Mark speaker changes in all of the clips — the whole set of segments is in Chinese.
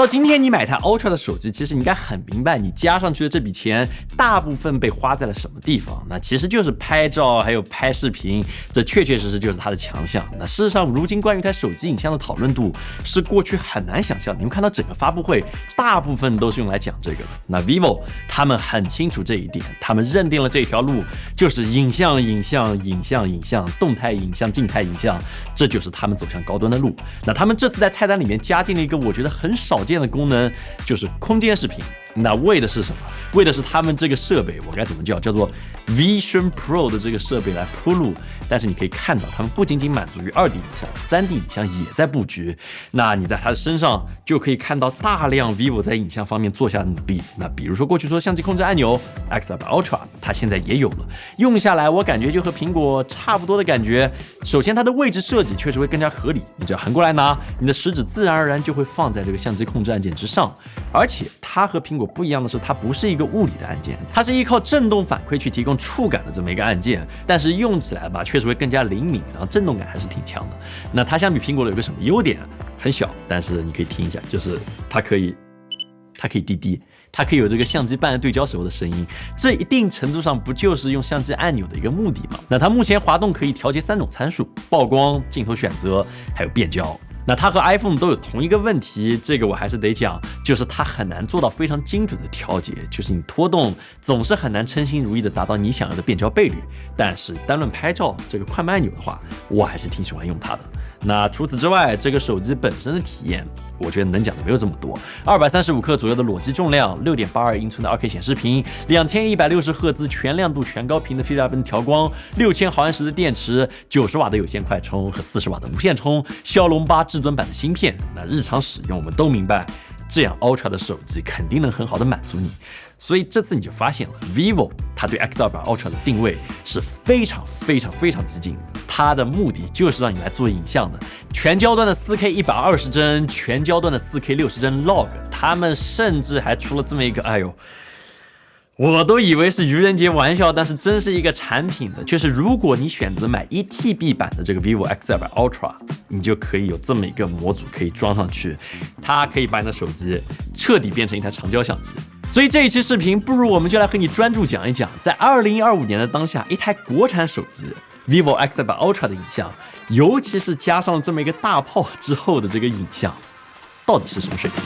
Speaker 1: 到今天你买台 Ultra 的手机，其实你应该很明白，你加上去的这笔钱大部分被花在了什么地方。那其实就是拍照还有拍视频，这确确实实就是它的强项。那事实上，如今关于一台手机影像的讨论度是过去很难想象的。你们看到整个发布会大部分都是用来讲这个的。那 vivo 他们很清楚这一点，他们认定了这条路就是影像、动态影像、静态影像，这就是他们走向高端的路。那他们这次在菜单里面加进了一个我觉得很少见的功能，就是空间视频。那为的是什么？为的是他们这个设备，我该怎么叫做 Vision Pro 的这个设备来铺路。但是你可以看到，他们不仅仅满足于2D 影像，3D 影像也在布局。那你在它的身上就可以看到大量 vivo 在影像方面做下的努力。那比如说过去说相机控制按钮 X200 Ultra， 它现在也有了，用下来我感觉就和苹果差不多的感觉。首先它的位置设计确实会更加合理，你只要横过来拿，你的食指自然而然就会放在这个相机控制按键之上。而且它和苹果不一样的是，它不是一个物理的按键，它是依靠振动反馈去提供触感的这么一个按键，但是用起来吧，确实会更加灵敏，然后震动感还是挺强的。那它相比苹果的有个什么优点？很小，但是你可以听一下，就是它可以滴滴。它可以有这个相机半对焦时候的声音，这一定程度上不就是用相机按钮的一个目的吗？那它目前滑动可以调节3种参数：曝光、镜头选择，还有变焦。那它和 iPhone 都有同一个问题，这个我还是得讲，就是它很难做到非常精准的调节，就是你拖动总是很难称心如意的达到你想要的变焦倍率。但是单论拍照这个快慢按钮的话，我还是挺喜欢用它的。那除此之外，这个手机本身的体验，我觉得能讲的没有这么多。235克左右的裸机重量，6.82英寸的 2K 显示屏，2160赫兹全亮度全高频的 PWM 调光，6000毫安时的电池，90瓦的有线快充和40瓦的无线充，骁龙8至尊版的芯片。那日常使用我们都明白，这样 Ultra 的手机肯定能很好的满足你。所以这次你就发现了 vivo 它对 X200 Ultra 的定位是非常激进的，它的目的就是让你来做影像的，全焦段的 4K 120帧，全焦段的 4K 60帧 log， 他们甚至还出了这么一个，哎呦，我都以为是愚人节玩笑，但是真是一个产品的，就是如果你选择买 1TB 版的这个 vivo X200 Ultra， 你就可以有这么一个模组可以装上去，它可以把你的手机彻底变成一台长焦相机。所以这一期视频，不如我们就来和你专注讲一讲，在2025年的当下，一台国产手机 vivo X200 Ultra 的影像，尤其是加上这么一个大炮之后的这个影像，到底是什么水平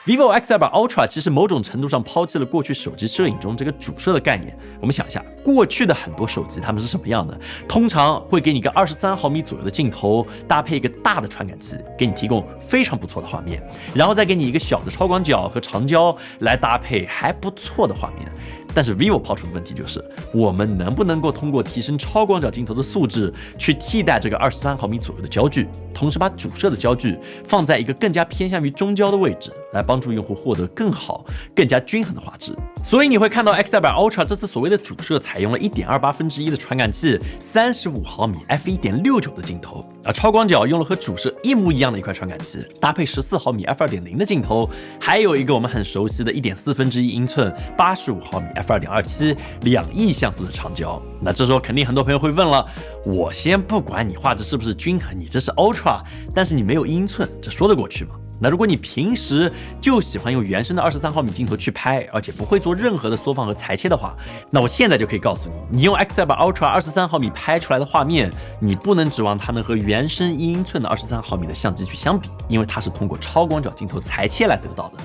Speaker 1: ？vivo X200 Ultra 其实某种程度上抛弃了过去手机摄影中这个主摄的概念。我们想一下，过去的很多手机它们是什么样的？通常会给你一个23毫米左右的镜头，搭配一个大的传感器，给你提供非常不错的画面，然后再给你一个小的超广角和长焦来搭配还不错的画面。但是 vivo 抛出的问题就是，我们能不能够通过提升超广角镜头的素质，去替代这个23毫米左右的焦距，同时把主摄的焦距放在一个更加偏向于中焦的位置，来帮助用户获得更好、更加均衡的画质。所以你会看到 X200 Ultra 这次所谓的主摄采用了1.28%的传感器，35毫米 f1.69 的镜头，而超广角用了和主摄一模一样的一块传感器，搭配14毫米 f2.0 的镜头，还有一个我们很熟悉的1.4%英寸85毫米 f2.27 2亿像素的长焦。那这时候肯定很多朋友会问了，我先不管你画质是不是均衡，你这是 Ultra， 但是你没有英寸，这说得过去吗？那如果你平时就喜欢用原生的23毫米镜头去拍，而且不会做任何的缩放和裁切的话，那我现在就可以告诉你，你用 X200 Ultra 23毫米拍出来的画面，你不能指望它能和原生1英寸的23毫米的相机去相比，因为它是通过超广角镜头裁切来得到的。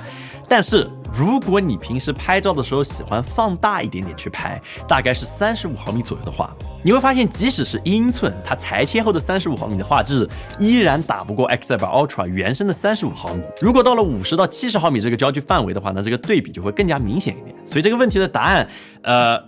Speaker 1: 但是如果你平时拍照的时候喜欢放大一点点去拍，大概是35毫米左右的话，你会发现即使是1英寸，它裁切后的35毫米的画质依然打不过 X200 Ultra 原生的35毫米。如果到了50到70毫米这个焦距范围的话，那这个对比就会更加明显一点。所以这个问题的答案，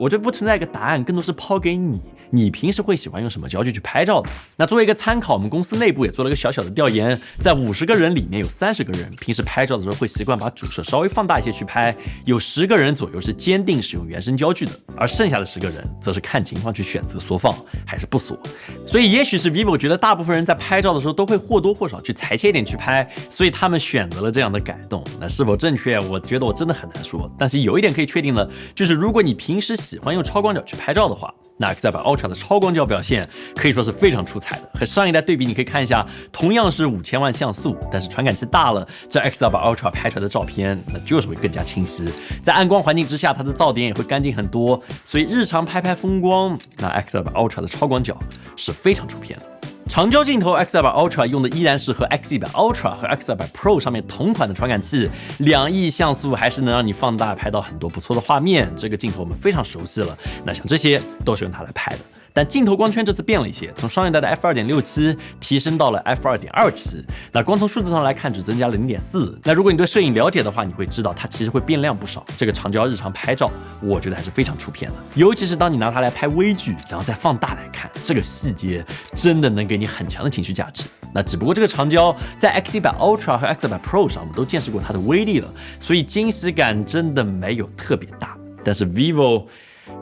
Speaker 1: 我觉得不存在一个答案，更多是抛给你，你平时会喜欢用什么焦距去拍照的？那作为一个参考，我们公司内部也做了个小小的调研，在50个人里面有30个人平时拍照的时候会习惯把主摄稍微放大一些去拍，有10个人左右是坚定使用原生焦距的，而剩下的10个人则是看情况去选择缩放还是不缩。所以也许是 vivo 觉得大部分人在拍照的时候都会或多或少去裁切一点去拍，所以他们选择了这样的改动。那是否正确，我觉得我真的很难说。但是有一点可以确定的，就是如果你平时喜欢用超广角去拍照的话，那 X200 Ultra 的超广角表现可以说是非常出彩的。和上一代对比，你可以看一下，同样是5000万像素，但是传感器大了，这 X200 Ultra 拍出来的照片那就是会更加清晰。在暗光环境之下，它的噪点也会干净很多，所以日常拍风光，那 X200 Ultra 的超广角是非常出片的。长焦镜头 X200 Ultra 用的依然是和 X100 Ultra 和 X200 Pro 上面同款的传感器，2亿像素还是能让你放大拍到很多不错的画面。这个镜头我们非常熟悉了，那像这些都是用它来拍的。但镜头光圈这次变了一些，从上一代的 f2.67 提升到了 f2.27， 那光从数字上来看只增加了 0.4。那如果你对摄影了解的话，你会知道它其实会变亮不少。这个长焦日常拍照，我觉得还是非常出片的，尤其是当你拿它来拍微距，然后再放大来看，这个细节真的能给你很强的情绪价值。那只不过这个长焦在 X100 Ultra 和 X100 Pro 上我们都见识过它的威力了，所以惊喜感真的没有特别大。但是 vivo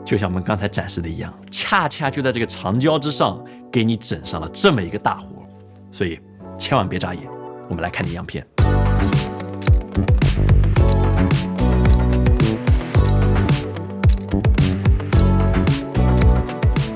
Speaker 1: 就像我们刚才展示的一样，恰恰就在这个长焦之上给你整上了这么一个大活，所以千万别眨眼。我们来看点样片。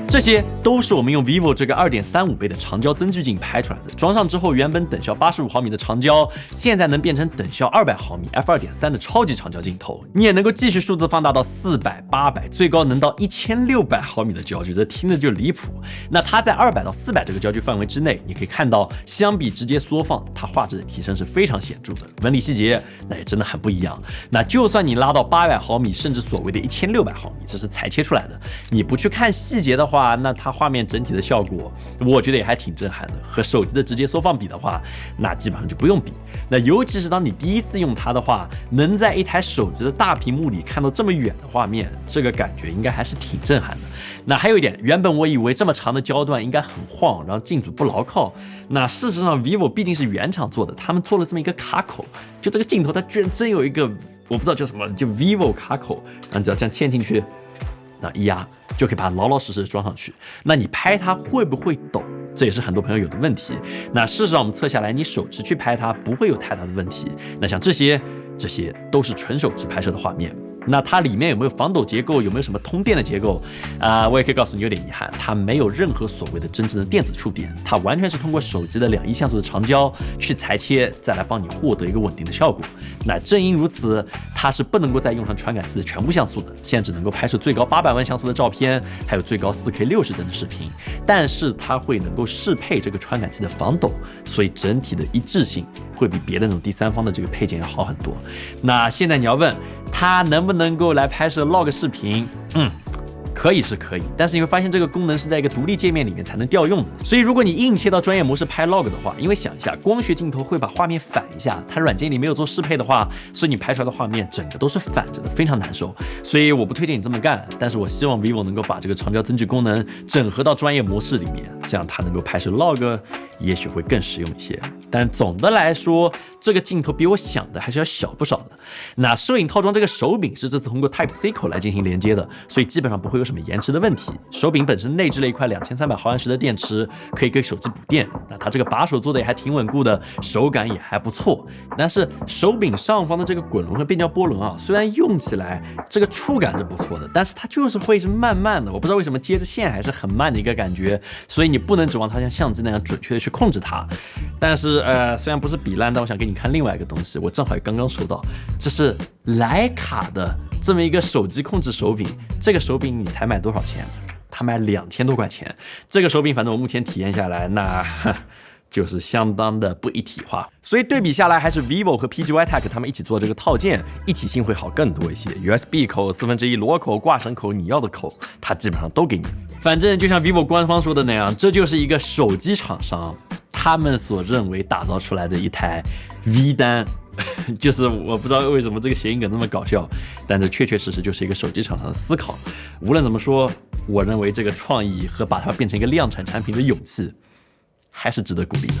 Speaker 1: 这些都是我们用 vivo 这个 2.35 倍的长焦增距镜拍出来的，装上之后原本等效85毫米的长焦，现在能变成等效200毫米 f2.3 的超级长焦镜头，你也能够继续数字放大到400、800，最高能到1600毫米的焦距，这听着就离谱。那它在200到400这个焦距范围之内，你可以看到，相比直接缩放，它画质的提升是非常显著的，纹理细节那也真的很不一样。那就算你拉到800毫米，甚至所谓的1600毫米，这是裁切出来的，你不去看细节的话，那它画面整体的效果，我觉得也还挺震撼的。和手机的直接缩放比的话，那基本上就不用比。那尤其是当你第一次用它的话，能在一台手机的大屏幕里看到这么远的画面，这个感觉应该还是挺震撼的。那还有一点，原本我以为这么长的焦段应该很晃，然后镜组不牢靠。那事实上 vivo 毕竟是原厂做的，他们做了这么一个卡口，就这个镜头它居然真有一个我不知道叫什么，就 vivo 卡口，然后只要这样嵌进去，那一压就可以把它老老实实的装上去。那你拍它会不会抖？这也是很多朋友有的问题。那事实上我们测下来，你手持去拍它不会有太大的问题。那像这些都是纯手持拍摄的画面。那它里面有没有防抖结构，有没有什么通电的结构我也可以告诉你有点遗憾，它没有任何所谓的真正的电子触点，它完全是通过手机的2亿像素的长焦去裁切，再来帮你获得一个稳定的效果。那正因如此，它是不能够再用上传感器的全部像素的，现在只能够拍摄最高800万像素的照片，还有最高4K 60帧的视频，但是它会能够适配这个传感器的防抖，所以整体的一致性会比别的那种第三方的这个配件要好很多。那现在你要问它能不能够来拍摄 log 视频？可以是可以，但是你会发现这个功能是在一个独立界面里面才能调用的。所以如果你硬切到专业模式拍 log 的话，因为想一下，光学镜头会把画面反一下，它软件里没有做适配的话，所以你拍出来的画面整个都是反着的，非常难受。所以我不推荐你这么干，但是我希望 vivo 能够把这个长焦增距功能整合到专业模式里面，这样它能够拍摄 log 也许会更实用一些。但总的来说，这个镜头比我想的还是要小不少的。那摄影套装这个手柄是这次通过 Type-C 口来进行连接的，所以基本上不会有什么延迟的问题。手柄本身内置了一块2300毫安时的电池，可以给手机补电。那它这个把手做的也还挺稳固的，手感也还不错。但是手柄上方的这个滚轮和变焦波轮啊，虽然用起来这个触感是不错的，但是它就是会是慢慢的，我不知道为什么接着线还是很慢的一个感觉，所以你不能指望它像相机那样准确的去控制它。但是虽然不是比烂，但我想给你看另外一个东西，我正好也刚刚收到，这是徕卡的这么一个手机控制手柄。这个手柄你才买多少钱？它卖2000多块钱。这个手柄反正我目前体验下来，那就是相当的不一体化。所以对比下来，还是 vivo 和 PGY-TECH 他们一起做这个套件，一体性会好更多一些。USB 口、1/4螺口、挂绳口，你要的口，它基本上都给你。反正就像 vivo 官方说的那样，这就是一个手机厂商他们所认为打造出来的一台 V 单。就是我不知道为什么这个谐音梗那么搞笑，但这确确实实就是一个手机厂商的思考。无论怎么说，我认为这个创意和把它变成一个量产产品的勇气，还是值得鼓励的。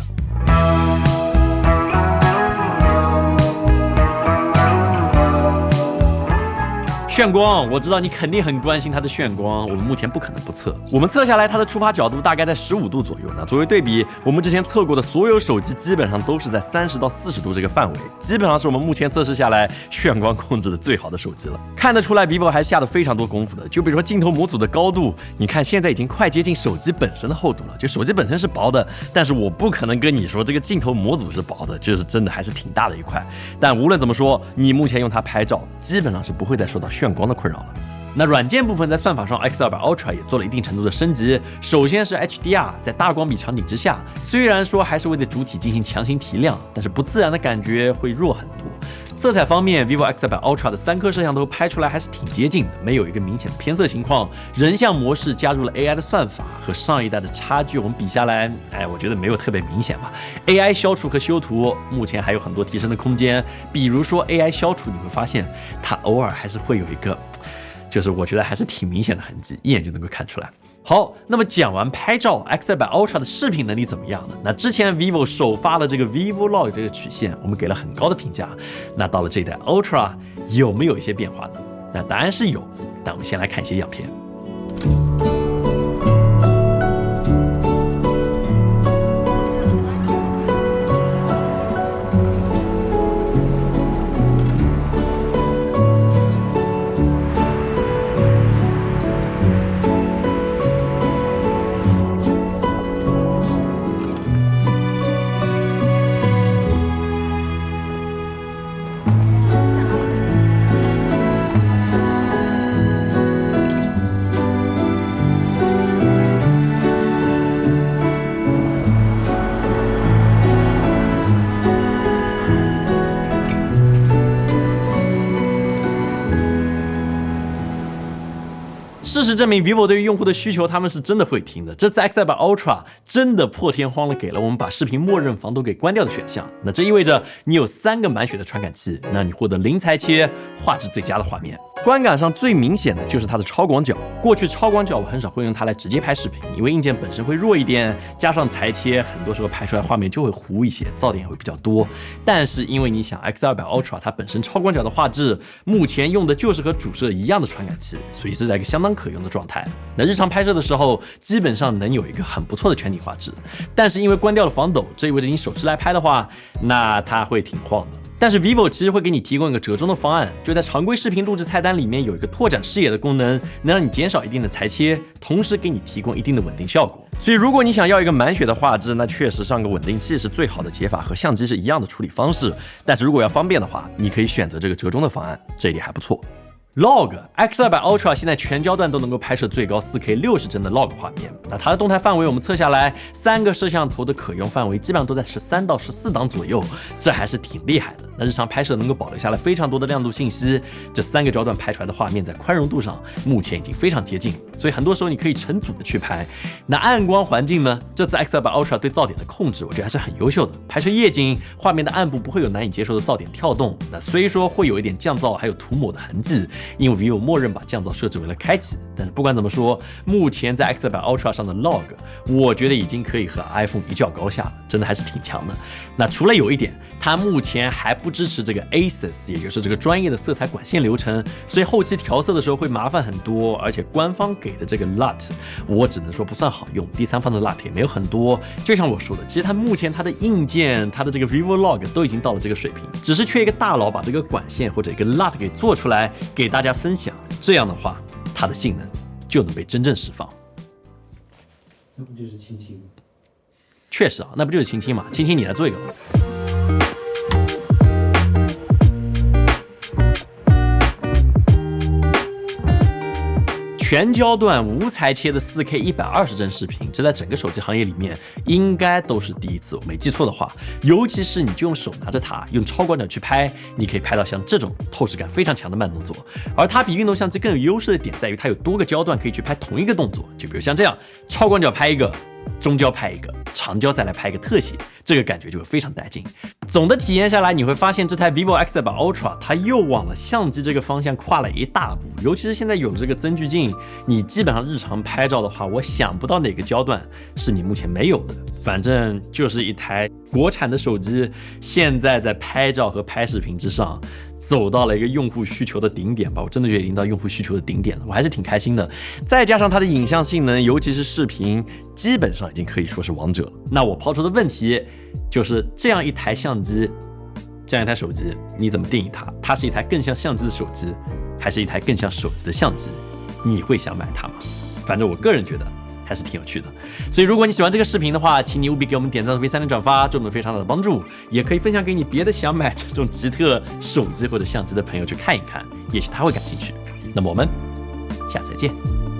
Speaker 1: 炫光，我知道你肯定很关心它的炫光，我们目前不可能不测。我们测下来，它的出发角度大概在15度左右。那作为对比，我们之前测过的所有手机基本上都是在30到40度这个范围，基本上是我们目前测试下来炫光控制的最好的手机了。看得出来 vivo 还下了非常多功夫的，就比如说镜头模组的高度，你看现在已经快接近手机本身的厚度了。就手机本身是薄的，但是我不可能跟你说这个镜头模组是薄的，就是真的还是挺大的一块。但无论怎么说，你目前用它拍照，基本上是不会再受到炫光的困扰了。那软件部分在算法上 X200 Ultra 也做了一定程度的升级。首先是 HDR， 在大光比场景之下，虽然说还是为了主体进行强行提亮，但是不自然的感觉会弱很多。色彩方面 ，vivo X200 Ultra 的3颗摄像头拍出来还是挺接近的，没有一个明显的偏色情况。人像模式加入了 AI 的算法，和上一代的差距我们比下来，我觉得没有特别明显吧。AI 消除和修图目前还有很多提升的空间，比如说 AI 消除，你会发现它偶尔还是会有一个，就是我觉得还是挺明显的痕迹，一眼就能够看出来。好，那么讲完拍照 ，X200 Ultra 的视频能力怎么样呢？那之前 vivo 首发了这个 vivo log 这个曲线，我们给了很高的评价。那到了这一代 Ultra 有没有一些变化呢？那答案是有，但我们先来看一些样片。事实证明 vivo 对于用户的需求他们是真的会听的。这次 X200 Ultra 真的破天荒了给了我们把视频默认防抖给关掉的选项。那这意味着你有3个满血的传感器，那你获得零裁切、画质最佳的画面。观感上最明显的就是它的超广角。过去超广角我很少会用它来直接拍视频，因为硬件本身会弱一点，加上裁切，很多时候拍出来画面就会糊一些，噪点也会比较多。但是因为你想 X200 Ultra 它本身超广角的画质，目前用的就是和主摄一样的传感器，所以是在一个相当可用的状态。那日常拍摄的时候，基本上能有一个很不错的全景画质。但是因为关掉了防抖，这意味着你手持来拍的话，那它会挺晃的。但是 vivo 其实会给你提供一个折中的方案，就在常规视频录制菜单里面有一个拓展视野的功能，能让你减少一定的裁切，同时给你提供一定的稳定效果。所以如果你想要一个满血的画质，那确实上个稳定器是最好的解法，和相机是一样的处理方式。但是如果要方便的话，你可以选择这个折中的方案，这一点还不错。Log X200 Ultra 现在全焦段都能够拍摄最高 4K 60帧的 Log 画面。那它的动态范围我们测下来，3个摄像头的可用范围基本上都在13到14档左右，这还是挺厉害的。那日常拍摄能够保留下来非常多的亮度信息，这3个焦段拍出来的画面在宽容度上目前已经非常接近，所以很多时候你可以成组的去拍。那暗光环境呢？这次 X200 Ultra 对噪点的控制，我觉得还是很优秀的。拍摄夜景，画面的暗部不会有难以接受的噪点跳动，那虽说会有一点降噪还有涂抹的痕迹。因为 vivo 默认把降噪设置为了开启，但是不管怎么说，目前在 X200 Ultra 上的 Log， 我觉得已经可以和 iPhone 一较高下了，真的还是挺强的。那除了有一点，它目前还不支持这个 ASIS， 也就是这个专业的色彩管线流程，所以后期调色的时候会麻烦很多。而且官方给的这个 LUT， 我只能说不算好用，第三方的 LUT 也没有很多。就像我说的，其实它目前它的硬件，它的这个 vivo Log 都已经到了这个水平，只是缺一个大佬把这个管线或者一个 LUT 给做出来，给大家分享，这样的话，它的性能就能被真正释放。
Speaker 2: 那不就是亲亲吗？
Speaker 1: 确实啊，那不就是亲亲嘛？亲亲，你来做一个吧。全焦段无裁切的 4K 120帧视频，这在整个手机行业里面应该都是第一次，我没记错的话。尤其是你就用手拿着它，用超广角去拍，你可以拍到像这种透视感非常强的慢动作。而它比运动相机更有优势的点在于，它有多个焦段可以去拍同一个动作，就比如像这样，超广角拍一个，中焦拍一个，长焦再来拍一个特写，这个感觉就会非常带劲。总的体验下来，你会发现这台 vivo X8 Ultra 它又往了相机这个方向跨了一大步，尤其是现在有这个增距镜，你基本上日常拍照的话，我想不到哪个焦段是你目前没有的。反正就是一台国产的手机，现在在拍照和拍视频之上走到了一个用户需求的顶点吧，我真的觉得已经到用户需求的顶点了，我还是挺开心的。再加上它的影像性能，尤其是视频，基本上已经可以说是王者了。那我抛出的问题就是，这样一台相机，这样一台手机，你怎么定义它？它是一台更像相机的手机，还是一台更像手机的相机？你会想买它吗？反正我个人觉得还是挺有趣的。所以如果你喜欢这个视频的话，请你务必给我们点赞和V3的转发，对我们非常大的帮助。也可以分享给你别的想买这种极特手机或者相机的朋友去看一看，也许他会感兴趣。那么我们下次再见。